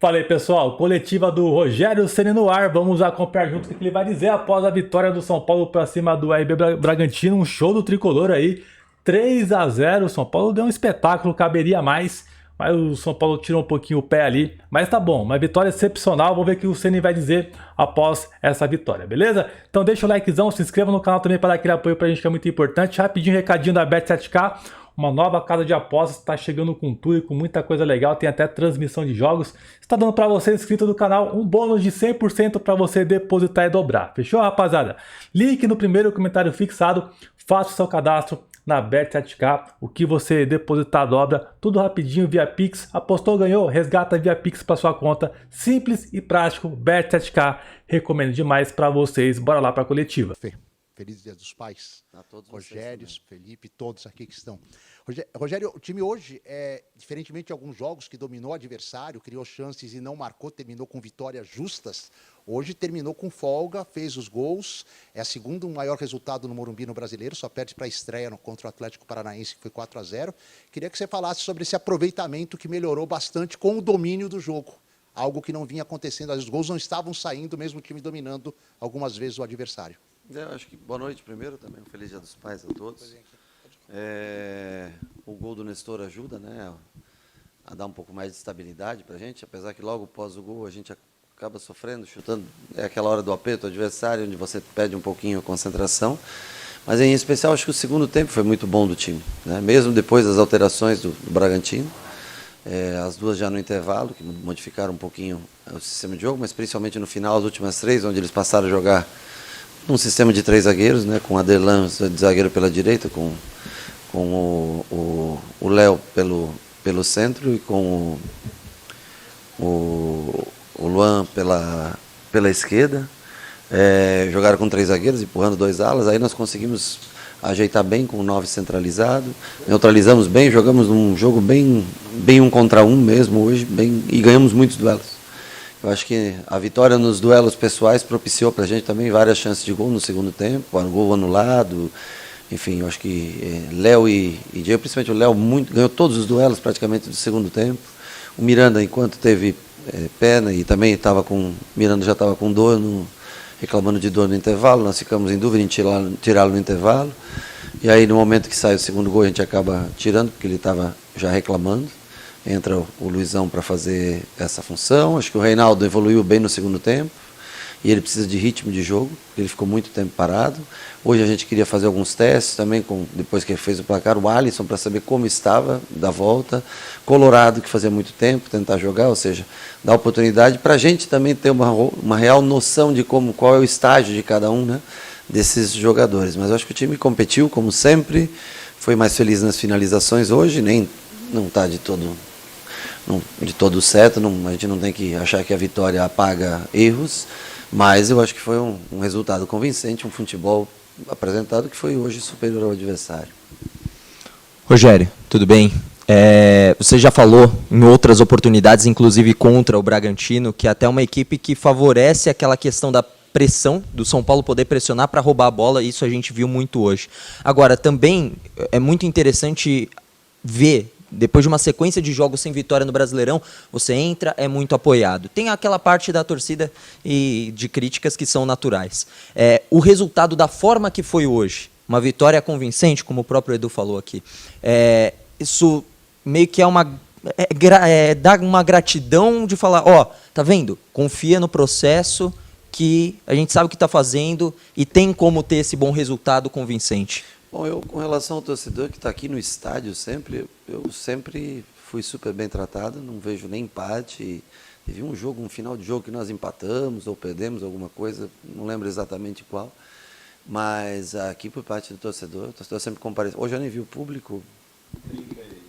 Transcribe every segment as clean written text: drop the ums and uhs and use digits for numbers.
Fala aí, pessoal, coletiva do Rogério Ceni no ar. Vamos acompanhar junto o que ele vai dizer após a vitória do São Paulo para cima do RB Bragantino. Um show do tricolor aí, 3-0. O São Paulo deu um espetáculo, caberia mais, mas o São Paulo tirou um pouquinho o pé ali. Mas tá bom, uma vitória excepcional. Vamos ver o que o Ceni vai dizer após essa vitória, beleza? Então deixa o likezão, se inscreva no canal também para dar aquele apoio pra gente que é muito importante. Rapidinho, recadinho da Bet7k. Uma nova casa de apostas está chegando com tudo e com muita coisa legal, tem até transmissão de jogos. Está dando para você inscrito do canal um bônus de 100% para você depositar e dobrar. Fechou, rapaziada? Link no primeiro comentário fixado, faça o seu cadastro na Bet7k. O que você depositar dobra, tudo rapidinho via Pix. Apostou, ganhou, resgata via Pix para sua conta. Simples e prático, Bet7k. Recomendo demais para vocês. Bora lá para a coletiva. Feliz Dia dos Pais, a todos Rogério, Felipe, todos aqui que estão. Rogério, o time hoje, diferentemente de alguns jogos que dominou o adversário, criou chances e não marcou, terminou com vitórias justas, hoje terminou com folga, fez os gols, é o segundo maior resultado no Morumbi no Brasileiro, só perde para a estreia contra o Atlético Paranaense, que foi 4-0. Queria que você falasse sobre esse aproveitamento que melhorou bastante com o domínio do jogo, algo que não vinha acontecendo, os gols não estavam saindo, mesmo o time dominando algumas vezes o adversário. Acho que boa noite primeiro também, um feliz Dia dos Pais a todos. O gol do Nestor ajuda, né, a dar um pouco mais de estabilidade para a gente, apesar que logo após o gol a gente acaba sofrendo, chutando, é aquela hora do aperto adversário, onde você perde um pouquinho a concentração, mas em especial acho que o segundo tempo foi muito bom do time, né, mesmo depois das alterações do Bragantino, as duas já no intervalo, que modificaram um pouquinho o sistema de jogo, mas principalmente no final, as últimas três, onde eles passaram a jogar um sistema de 3 zagueiros, né, com Aderlan de zagueiro pela direita, com o Léo pelo centro e com o Luan pela esquerda. Jogaram com 3 zagueiros, empurrando 2 alas. Aí nós conseguimos ajeitar bem com o 9 centralizado, neutralizamos bem, jogamos um jogo bem 1 contra 1 mesmo hoje, e ganhamos muitos duelos. Eu acho que a vitória nos duelos pessoais propiciou para a gente também várias chances de gol no segundo tempo, gol anulado, enfim, eu acho que Léo e Diego, principalmente o Léo, ganhou todos os duelos praticamente do segundo tempo. O Miranda, enquanto teve perna e também Miranda já estava com dor, reclamando de dor no intervalo, nós ficamos em dúvida em tirá-lo no intervalo, e aí no momento que sai o segundo gol a gente acaba tirando, porque ele estava já reclamando. Entra o Luizão para fazer essa função. Acho que o Reinaldo evoluiu bem no segundo tempo e ele precisa de ritmo de jogo, ele ficou muito tempo parado. Hoje a gente queria fazer alguns testes também, depois que ele fez o placar, o Alisson, para saber como estava da volta. Colorado, que fazia muito tempo, tentar jogar, ou seja, dar oportunidade para a gente também ter uma real noção de qual é o estágio de cada um, né, desses jogadores. Mas eu acho que o time competiu, como sempre, foi mais feliz nas finalizações hoje, não está de todo certo, a gente não tem que achar que a vitória apaga erros, mas eu acho que foi um resultado convincente, um futebol apresentado que foi hoje superior ao adversário. Rogério, tudo bem? Você já falou em outras oportunidades, inclusive contra o Bragantino, que é até uma equipe que favorece aquela questão da pressão, do São Paulo poder pressionar para roubar a bola, isso a gente viu muito hoje. Agora, também é muito interessante ver, depois de uma sequência de jogos sem vitória no Brasileirão, você entra, é muito apoiado. Tem aquela parte da torcida e de críticas que são naturais. O resultado da forma que foi hoje, uma vitória convincente, como o próprio Edu falou aqui, isso meio que dá uma gratidão de falar, tá vendo? Confia no processo, que a gente sabe o que está fazendo e tem como ter esse bom resultado convincente. Bom, eu com relação ao torcedor que está aqui no estádio eu sempre fui super bem tratado, não vejo nem empate. Teve um final de jogo que nós empatamos ou perdemos alguma coisa, não lembro exatamente qual, mas aqui por parte do torcedor, o torcedor sempre compareceu. Hoje eu nem vi o público.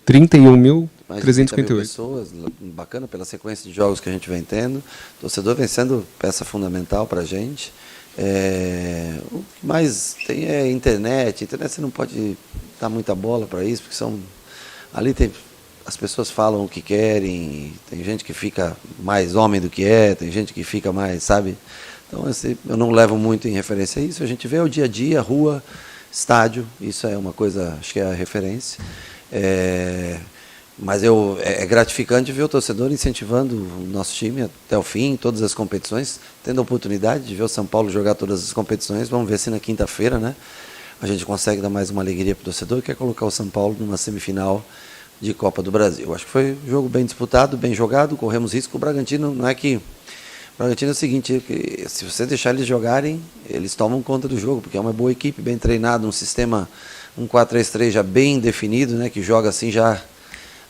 31.358 pessoas, bacana pela sequência de jogos que a gente vem tendo. O torcedor vem sendo peça fundamental para a gente. O que mais tem é internet. Internet você não pode dar muita bola para isso, porque ali as pessoas falam o que querem, tem gente que fica mais homem do que tem gente que fica mais, sabe? Então eu não levo muito em referência a isso. A gente vê o dia a dia, rua, estádio, isso é uma coisa, acho que é a referência. Mas é gratificante ver o torcedor incentivando o nosso time até o fim, todas as competições, tendo a oportunidade de ver o São Paulo jogar todas as competições. Vamos ver se na quinta-feira, né, a gente consegue dar mais uma alegria para o torcedor, que é colocar o São Paulo numa semifinal de Copa do Brasil. Acho que foi um jogo bem disputado, bem jogado, corremos risco. O Bragantino não é que... O Bragantino é o seguinte, que se você deixar eles jogarem, eles tomam conta do jogo, porque é uma boa equipe, bem treinada, um sistema, um 4-3-3 já bem definido, né, que joga assim já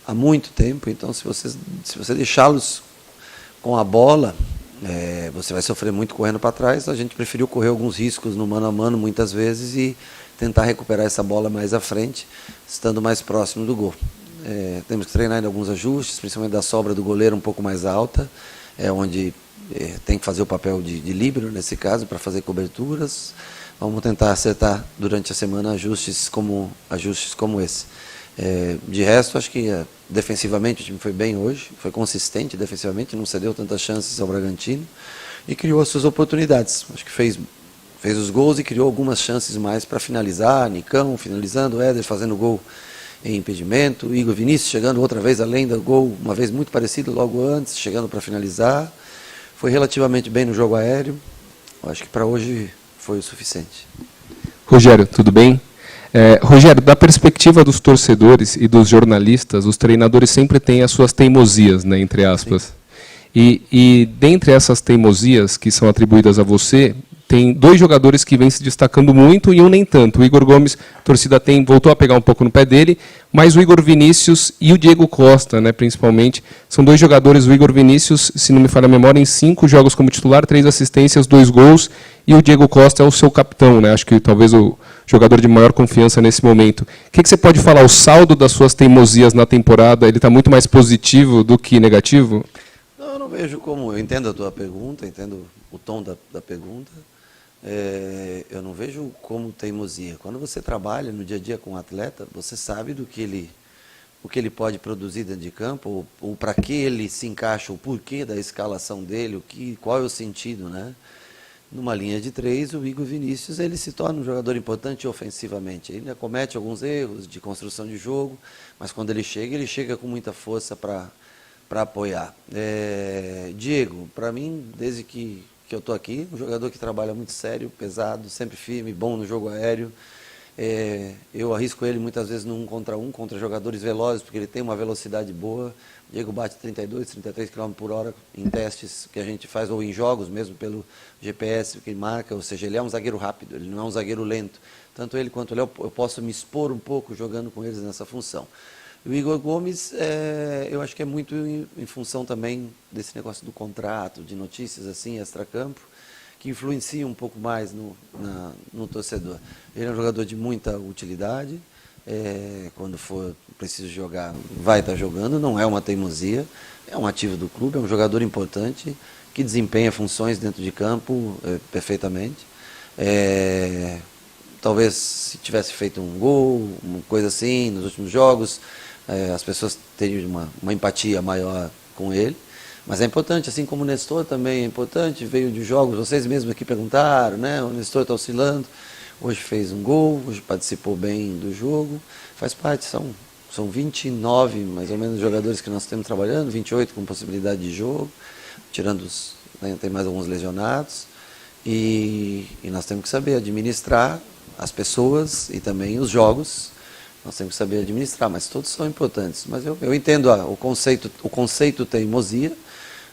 há muito tempo. Então, se você deixá-los com a bola, você vai sofrer muito correndo para trás. A gente preferiu correr alguns riscos no mano a mano muitas vezes e tentar recuperar essa bola mais à frente, estando mais próximo do gol. Temos que treinar em alguns ajustes, principalmente da sobra do goleiro um pouco mais alta, onde tem que fazer o papel de líbero, nesse caso, para fazer coberturas. Vamos tentar acertar durante a semana ajustes como esse. De resto, acho que defensivamente o time foi bem hoje, foi consistente defensivamente, não cedeu tantas chances ao Bragantino e criou as suas oportunidades. Acho que fez os gols e criou algumas chances mais para finalizar. Nicão finalizando, Éder fazendo gol em impedimento, Igor Vinícius chegando outra vez além do gol, uma vez muito parecido logo antes, chegando para finalizar. Foi relativamente bem no jogo aéreo. Acho que para hoje foi o suficiente. Rogério, tudo bem? Rogério, da perspectiva dos torcedores e dos jornalistas, os treinadores sempre têm as suas teimosias, né, entre aspas. E dentre essas teimosias que são atribuídas a você, tem 2 jogadores que vêm se destacando muito e um nem tanto. O Igor Gomes, a torcida voltou a pegar um pouco no pé dele, mas o Igor Vinícius e o Diego Costa, né, principalmente, são 2 jogadores. O Igor Vinícius, se não me falha a memória, em 5 jogos como titular, 3 assistências, 2 gols, e o Diego Costa é o seu capitão, né, acho que talvez o jogador de maior confiança nesse momento. O que você pode falar? O saldo das suas teimosias na temporada, ele está muito mais positivo do que negativo? Não, eu não vejo como... Eu entendo a tua pergunta, entendo o tom da pergunta. Eu não vejo como teimosia. Quando você trabalha no dia a dia com um atleta, você sabe o que ele pode produzir dentro de campo, ou para que ele se encaixa, o porquê da escalação dele, qual é o sentido, né? Numa linha de 3, o Igor Vinícius ele se torna um jogador importante ofensivamente. Ele ainda comete alguns erros de construção de jogo, mas quando ele chega com muita força para apoiar. Diego, para mim, desde que eu estou aqui, um jogador que trabalha muito sério, pesado, sempre firme, bom no jogo aéreo. Eu arrisco ele muitas vezes no 1 contra 1, contra jogadores velozes, porque ele tem uma velocidade boa. O Diego bate 32, 33 km por hora em testes que a gente faz, ou em jogos mesmo, pelo GPS que ele marca. Ou seja, ele é um zagueiro rápido, ele não é um zagueiro lento. Tanto ele quanto o Léo, eu posso me expor um pouco jogando com eles nessa função. O Igor Gomes, eu acho que é muito em função também desse negócio do contrato, de notícias assim, extracampo, que influencia um pouco mais no torcedor. Ele é um jogador de muita utilidade, quando for preciso jogar, vai estar jogando, não é uma teimosia, é um ativo do clube, é um jogador importante, que desempenha funções dentro de campo perfeitamente. Talvez se tivesse feito um gol, uma coisa assim, nos últimos jogos, as pessoas teriam uma empatia maior com ele, mas é importante, assim como o Nestor também é importante, veio de jogos, vocês mesmos aqui perguntaram, né? O Nestor está oscilando, hoje fez um gol, hoje participou bem do jogo, faz parte, são 29 mais ou menos jogadores que nós temos trabalhando, 28 com possibilidade de jogo, tirando tem mais alguns lesionados, e nós temos que saber administrar as pessoas e também os jogos. Nós temos que saber administrar, mas todos são importantes. Mas eu entendo o conceito teimosia.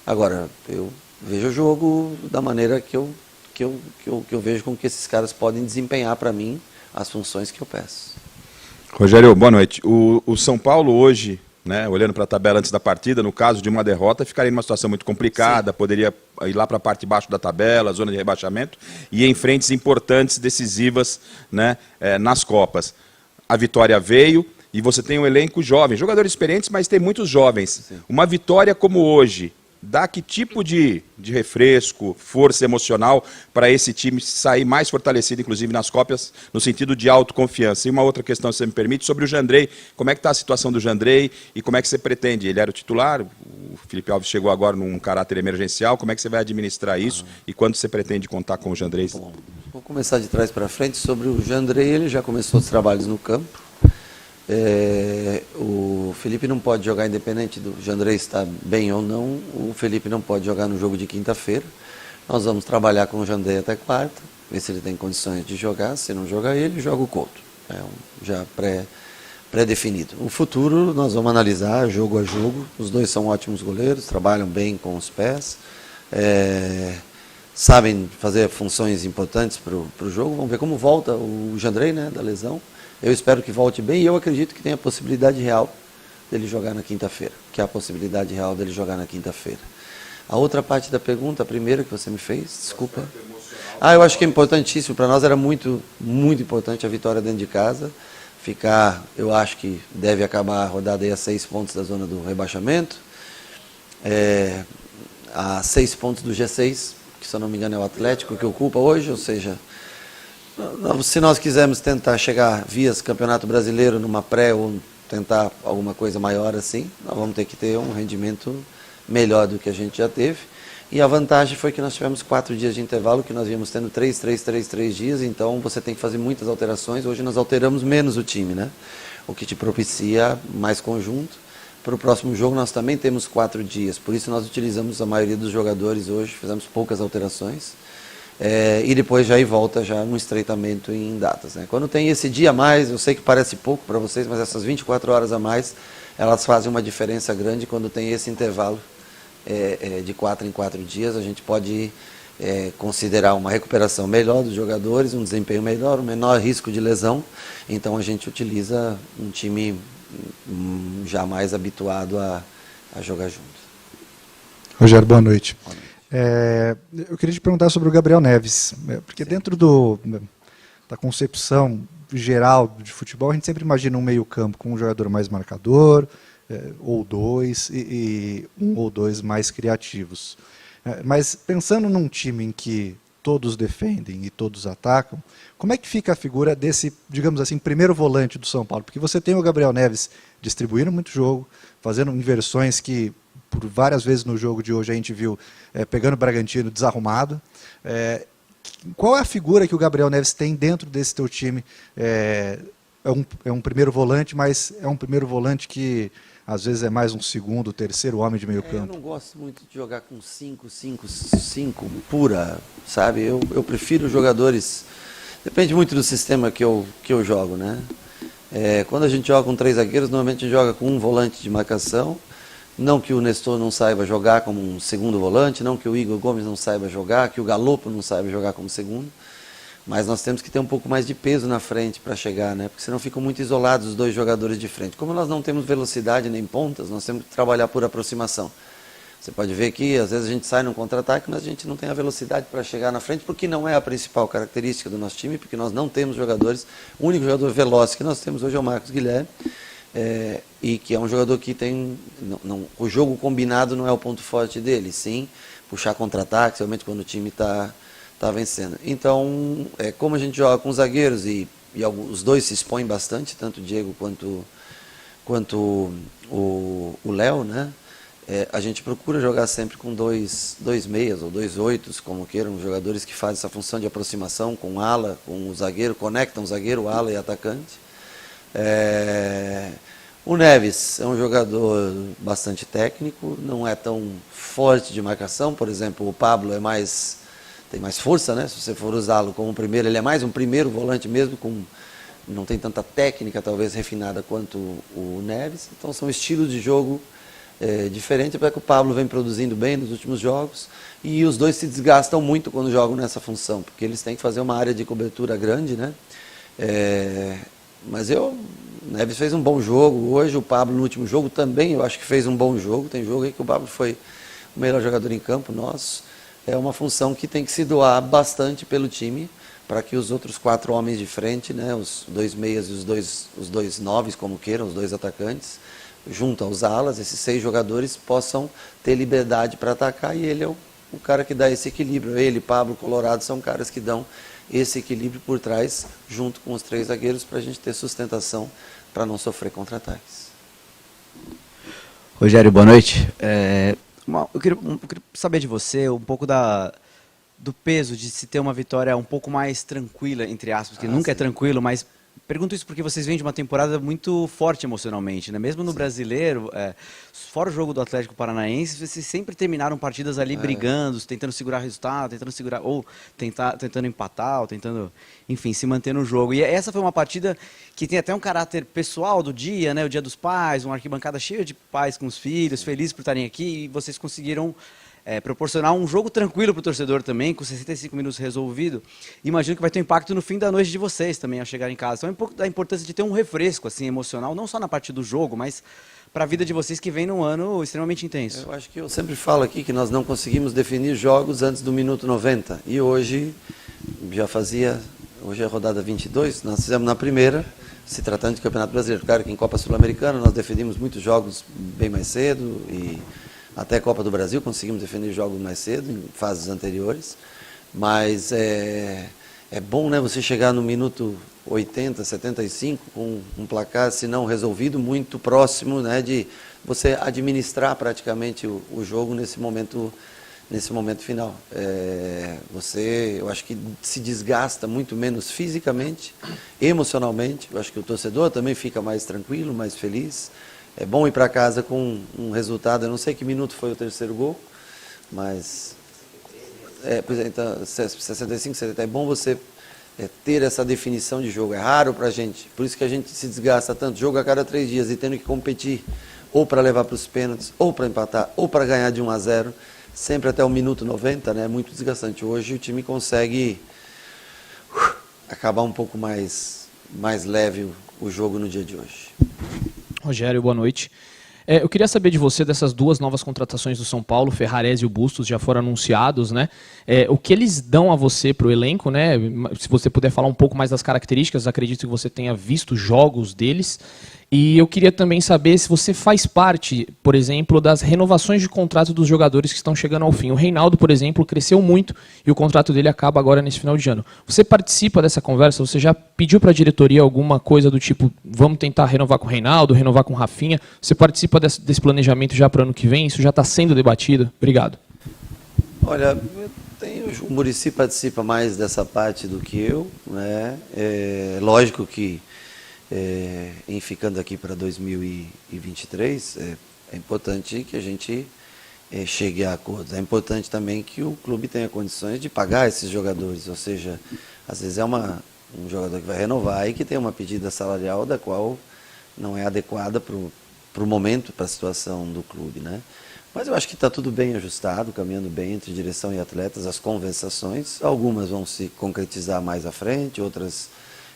Agora, eu vejo o jogo da maneira que eu vejo com que esses caras podem desempenhar para mim as funções que eu peço. Rogério, boa noite. O São Paulo hoje, né, olhando para a tabela antes da partida, no caso de uma derrota, ficaria numa situação muito complicada, sim, poderia ir lá para a parte de baixo da tabela, zona de rebaixamento, e em frentes importantes, decisivas, né, nas Copas. A vitória veio e você tem um elenco jovem, jogadores experientes, mas tem muitos jovens. Sim. Uma vitória como hoje, dá que tipo de refresco, força emocional para esse time sair mais fortalecido, inclusive nas Copas, no sentido de autoconfiança? E uma outra questão, se você me permite, sobre o Jandrei. Como é que está a situação do Jandrei e como é que você pretende? Ele era o titular, o Felipe Alves chegou agora num caráter emergencial, como é que você vai administrar isso e quando você pretende contar com o Jandrei? Bom, vou começar de trás para frente. Sobre o Jandrei, ele já começou os trabalhos no campo. O Felipe não pode jogar, independente do Jandrei estar bem ou não, o Felipe não pode jogar no jogo de quinta-feira. Nós vamos trabalhar com o Jandrei até quarta, ver se ele tem condições de jogar. Se não jogar ele, joga o Couto. Já pré-definido. O futuro nós vamos analisar jogo a jogo. Os dois são ótimos goleiros, trabalham bem com os pés, sabem fazer funções importantes para o jogo. Vamos ver como volta o Jandrei, né, da lesão. Eu espero que volte bem e eu acredito que tem a possibilidade real dele jogar na quinta-feira. A outra parte da pergunta, a primeira que você me fez, desculpa. Eu acho que é importantíssimo. Para nós era muito, muito importante a vitória dentro de casa. Eu acho que deve acabar a rodada aí a 6 pontos da zona do rebaixamento. A 6 pontos do G6, que se eu não me engano é o Atlético que ocupa hoje, ou seja, se nós quisermos tentar chegar via Campeonato Brasileiro numa pré ou tentar alguma coisa maior assim, nós vamos ter que ter um rendimento melhor do que a gente já teve. E a vantagem foi que nós tivemos 4 dias de intervalo, que nós íamos tendo 3 dias, então você tem que fazer muitas alterações. Hoje nós alteramos menos o time, né? O que te propicia mais conjunto. Para o próximo jogo nós também temos 4 dias, por isso nós utilizamos a maioria dos jogadores hoje, fizemos poucas alterações. E depois já volta já um estreitamento em datas, né? Quando tem esse dia a mais, eu sei que parece pouco para vocês, mas essas 24 horas a mais, elas fazem uma diferença grande quando tem esse intervalo de 4 em 4 dias. A gente pode considerar uma recuperação melhor dos jogadores, um desempenho melhor, um menor risco de lesão, então a gente utiliza um time já mais habituado a jogar junto. Rogério, boa noite. Boa noite. Eu queria te perguntar sobre o Gabriel Neves, porque dentro da concepção geral de futebol, a gente sempre imagina um meio-campo com um jogador mais marcador, ou dois, e um ou dois mais criativos. Mas pensando num time em que todos defendem e todos atacam, como é que fica a figura desse, digamos assim, primeiro volante do São Paulo? Porque você tem o Gabriel Neves distribuindo muito jogo, fazendo inversões que por várias vezes no jogo de hoje a gente viu pegando o Bragantino desarrumado. Qual é a figura que o Gabriel Neves tem dentro desse teu time? É um primeiro volante, mas é um primeiro volante que às vezes é mais um segundo, terceiro homem de meio campo. Eu não gosto muito de jogar com 5 pura, sabe? Eu prefiro jogadores... Depende muito do sistema que eu jogo, né? Quando a gente joga com 3 zagueiros, normalmente a gente joga com um volante de marcação. Não que o Nestor não saiba jogar como um segundo volante, não que o Igor Gomes não saiba jogar, que o Galopo não saiba jogar como segundo, mas nós temos que ter um pouco mais de peso na frente para chegar, né? Porque senão ficam muito isolados os dois jogadores de frente. Como nós não temos velocidade nem pontas, nós temos que trabalhar por aproximação. Você pode ver que às vezes a gente sai num contra-ataque, mas a gente não tem a velocidade para chegar na frente, porque não é a principal característica do nosso time, porque nós não temos jogadores. O único jogador veloz que nós temos hoje é o Marcos Guilherme, e que é um jogador que tem... o jogo combinado não é o ponto forte dele, sim puxar contra-ataque, realmente quando o time está vencendo. Então, como a gente joga com os zagueiros, e os dois se expõem bastante, tanto o Diego quanto o Léo, né? A gente procura jogar sempre com dois meias ou 2 oitos, como queiram, jogadores que fazem essa função de aproximação com ala, com o zagueiro, conectam o zagueiro, ala e atacante. O Neves é um jogador bastante técnico, não é tão forte de marcação. Por exemplo, o Pablo tem mais força, né? Se você for usá-lo como primeiro, ele é mais um primeiro volante mesmo, não tem tanta técnica talvez refinada quanto o Neves. Então são estilos de jogo diferentes, porque o Pablo vem produzindo bem nos últimos jogos e os dois se desgastam muito quando jogam nessa função, porque eles têm que fazer uma área de cobertura grande, né? Mas o Neves fez um bom jogo hoje, o Pablo no último jogo também eu acho que fez um bom jogo. Tem jogo aí que o Pablo foi o melhor jogador em campo nosso. É uma função que tem que se doar bastante pelo time, para que os outros 4 homens de frente, né, os 2 meias e os dois 9, como queiram, os 2 atacantes, junto aos alas, esses 6 jogadores possam ter liberdade para atacar, e ele é o cara que dá esse equilíbrio. Ele, Pablo, Colorado são caras que dão esse equilíbrio por trás, junto com os 3 zagueiros, para a gente ter sustentação, para não sofrer contra-ataques. Rogério, boa noite. Eu queria saber de você um pouco do peso de se ter uma vitória um pouco mais tranquila, entre aspas, que nunca é tranquilo, mas Pergunto isso porque vocês vêm de uma temporada muito forte emocionalmente, né? Mesmo no brasileiro, fora o jogo do Atlético Paranaense, vocês sempre terminaram partidas ali brigando, tentando segurar resultado, tentando segurar, ou tentando empatar, ou tentando, enfim, se manter no jogo. E essa foi uma partida que tem até um caráter pessoal do dia, né? O Dia dos Pais, uma arquibancada cheia de pais com os filhos, felizes por estarem aqui, e vocês conseguiram proporcionar um jogo tranquilo para o torcedor também, com 65 minutos resolvido. Imagino que vai ter um impacto no fim da noite de vocês também, ao chegar em casa. Então é um pouco da importância de ter um refresco assim, emocional, não só na parte do jogo, mas para a vida de vocês que vem num ano extremamente intenso. Eu acho que eu sempre falo aqui que nós não conseguimos definir jogos antes do minuto 90. E hoje, hoje é a rodada 22, nós fizemos na primeira, se tratando de Campeonato Brasileiro. Claro que em Copa Sul-Americana nós definimos muitos jogos bem mais cedo e até Copa do Brasil conseguimos definir jogos mais cedo, em fases anteriores, mas é bom, né, você chegar no minuto 80, 75 com um placar, se não resolvido, muito próximo, né, de você administrar praticamente o jogo nesse momento final. Eu acho que se desgasta muito menos fisicamente, emocionalmente. Eu acho que o torcedor também fica mais tranquilo, mais feliz. É bom ir para casa com um resultado, eu não sei que minuto foi o terceiro gol, mas então, 65, 70, é bom você ter essa definição de jogo, é raro para a gente, por isso que a gente se desgasta tanto, jogo a cada 3 dias e tendo que competir, ou para levar para os pênaltis, ou para empatar, ou para ganhar de 1-0, sempre até o minuto 90, né, é muito desgastante. Hoje o time consegue acabar um pouco mais leve o jogo no dia de hoje. Rogério, boa noite. Eu queria saber de você dessas 2 novas contratações do São Paulo, Ferrarese e o Bustos, já foram anunciados, né? O que eles dão a você para o elenco, né? Se você puder falar um pouco mais das características, acredito que você tenha visto jogos deles. E eu queria também saber se você faz parte, por exemplo, das renovações de contrato dos jogadores que estão chegando ao fim. O Reinaldo, por exemplo, cresceu muito e o contrato dele acaba agora nesse final de ano. Você participa dessa conversa? Você já pediu para a diretoria alguma coisa do tipo, vamos tentar renovar com o Reinaldo, renovar com o Rafinha? Você participa desse planejamento já para o ano que vem? Isso já está sendo debatido? Obrigado. Olha, o Muricy participa mais dessa parte do que eu, né? Lógico que em ficando aqui para 2023, é importante que a gente chegue a acordos. É importante também que o clube tenha condições de pagar esses jogadores, ou seja, às vezes é um jogador que vai renovar e que tem uma pedida salarial da qual não é adequada para o momento, para a situação do clube, né? Mas eu acho que está tudo bem ajustado, caminhando bem entre direção e atletas, as conversações. Algumas vão se concretizar mais à frente, outras,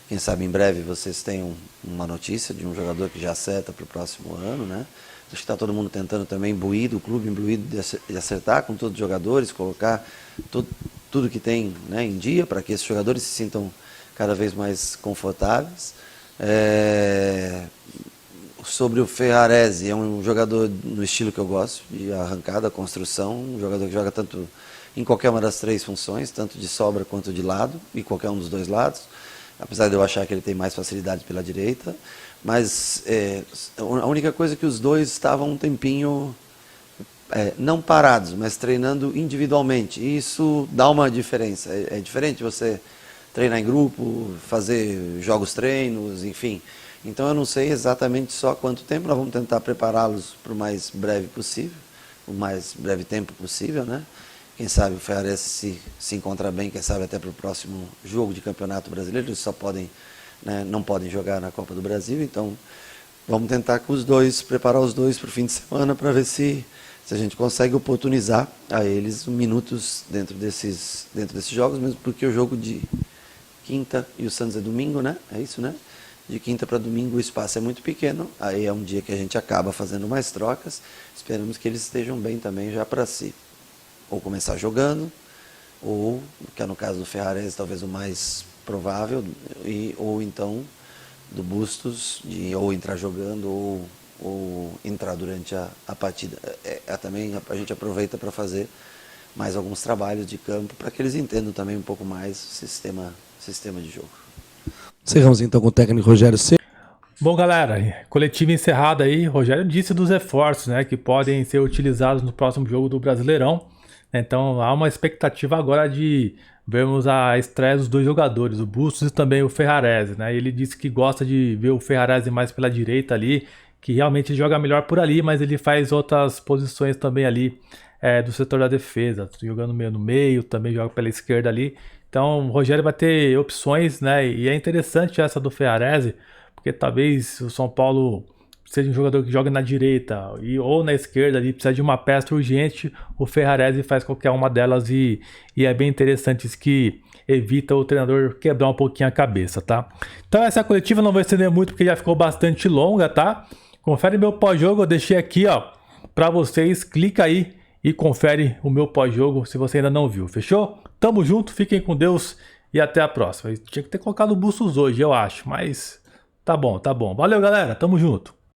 quem sabe em breve vocês tenham uma notícia de um jogador que já acerta para o próximo ano, né? Acho que está todo mundo tentando também o clube imbuído de acertar com todos os jogadores, colocar tudo que tem, né, em dia para que esses jogadores se sintam cada vez mais confortáveis. Sobre o Ferrarese, é um jogador no estilo que eu gosto, de arrancada, construção, um jogador que joga tanto em qualquer uma das 3 funções, tanto de sobra quanto de lado, e qualquer um dos 2 lados, apesar de eu achar que ele tem mais facilidade pela direita, mas a única coisa é que os 2 estavam um tempinho, não parados, mas treinando individualmente, e isso dá uma diferença. É diferente você treinar em grupo, fazer jogos treinos, enfim. Então eu não sei exatamente só quanto tempo, nós vamos tentar prepará-los para o mais breve possível, o mais breve tempo possível, né? Quem sabe o Ferrarese se encontrar bem, quem sabe até para o próximo jogo de Campeonato Brasileiro, eles só podem, né, não podem jogar na Copa do Brasil, então vamos tentar com os 2, preparar os 2 para o fim de semana para ver se a gente consegue oportunizar a eles minutos dentro desses jogos, mesmo porque o jogo de quinta e o Santos é domingo, né? É isso, né? De quinta para domingo o espaço é muito pequeno, aí é um dia que a gente acaba fazendo mais trocas, esperamos que eles estejam bem também já para si. Ou começar jogando, ou, que é no caso do Ferrarese talvez o mais provável, ou então do Bustos, ou entrar jogando, ou entrar durante a partida. Também a gente aproveita para fazer mais alguns trabalhos de campo, para que eles entendam também um pouco mais o sistema de jogo. Encerramos então com o técnico Rogério Ceni. Bom, galera, coletiva encerrada aí. Rogério disse dos reforços, né, que podem ser utilizados no próximo jogo do Brasileirão. Então há uma expectativa agora de vermos a estreia dos dois jogadores, o Bustos e também o Ferrarese, né? Ele disse que gosta de ver o Ferrarese mais pela direita ali, que realmente joga melhor por ali, mas ele faz outras posições também ali do setor da defesa, jogando meio no meio, também joga pela esquerda ali. Então o Rogério vai ter opções, né? E é interessante essa do Ferrarese, porque talvez o São Paulo seja um jogador que joga na direita ou na esquerda ali, precisa de uma peça urgente, o Ferrarese faz qualquer uma delas e é bem interessante isso, que evita o treinador quebrar um pouquinho a cabeça, tá? Então essa coletiva não vai estender muito porque já ficou bastante longa, tá? Confere meu pós-jogo, eu deixei aqui, ó, pra vocês, clica aí e confere o meu pós-jogo se você ainda não viu, fechou? Tamo junto, fiquem com Deus e até a próxima. Eu tinha que ter colocado o Bustos hoje, eu acho, mas tá bom. Valeu, galera, tamo junto.